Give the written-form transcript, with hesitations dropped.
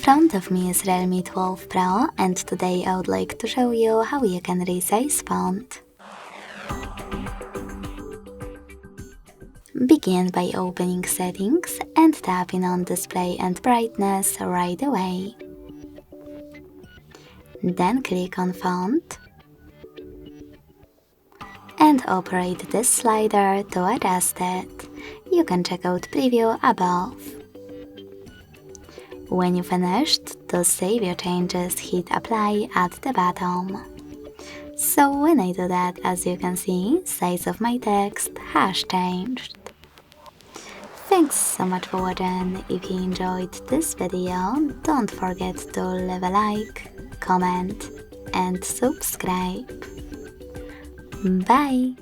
front of me is REALME 12 Pro, and today I would like to show you how you can resize font. Begin by opening Settings and tapping on Display and Brightness right away. Then click on Font and operate this slider to adjust it. You can check out Preview above. When you finished, to save your changes, hit Apply at the bottom. So when I do that, as you can see, size of my text has changed. Thanks so much for watching. If you enjoyed this video, don't forget to leave a like, comment and subscribe. Bye!